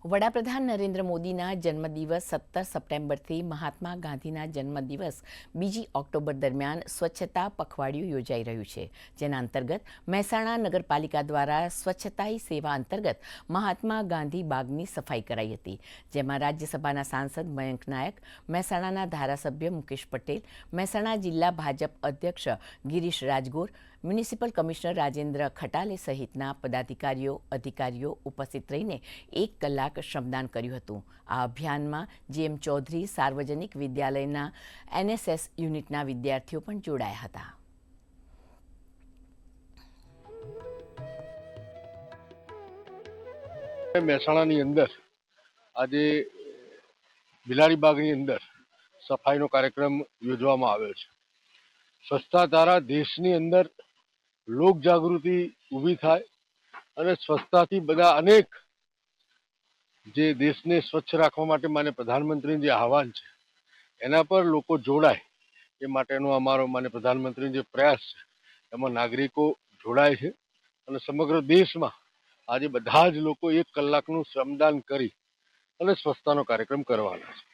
વડાપ્રધાન નરેન્દ્ર મોદીના જન્મદિવસ 17 સપ્ટેમ્બરથી મહાત્મા ગાંધીના જન્મદિવસ 2 ઓક્ટોબર દરમિયાન સ્વચ્છતા પખવાડિયું યોજાઈ રહ્યું છે, જેના અંતર્ગત મહેસાણા નગરપાલિકા દ્વારા સ્વચ્છતા હી સેવા અંતર્ગત મહાત્મા ગાંધી બાગની સફાઈ કરાઈ હતી, જેમાં રાજ્યસભાના સાંસદ મયંક નાયક, મહેસાણાના ધારાસભ્ય મુકેશ પટેલ, મહેસાણા જિલ્લા ભાજપ અધ્યક્ષ ગિરીશ રાજગોર, મ્યુનિસિપલ કમિશનર રાજેન્દ્ર ખટાલે સહિતના પદાધિકારીઓ અધિકારીઓ ઉપસ્થિત રહીને 1 કલાક શ્રમદાન કર્યું હતું। આ અભિયાનમાં જેએમ ચૌધરી સાર્વજનિક વિદ્યાલયના એનએસએસ યુનિટના વિદ્યાર્થીઓ પણ જોડાયા હતા। મહેસાણાની અંદર આજે બિલાડીબાગની અંદર સફાઈનો કાર્યક્રમ યોજવામાં આવ્યો છે। સ્વચ્છતા દ્વારા દેશની અંદર લોક જાગૃતિ ઊભી થાય અને સ્વચ્છતાથી બધા અનેક જે દેશને સ્વચ્છ રાખવા માટે માન્ય પ્રધાનમંત્રીનું જે આહવાન છે એના પર લોકો જોડાય એ માટેનો અમારો માન્ય પ્રધાનમંત્રીનો જે પ્રયાસ છે એમાં નાગરિકો જોડાય છે અને સમગ્ર દેશમાં આજે બધા જ લોકો 1 કલાકનું શ્રમદાન કરી અને સ્વચ્છતાનો કાર્યક્રમ કરવાના છે।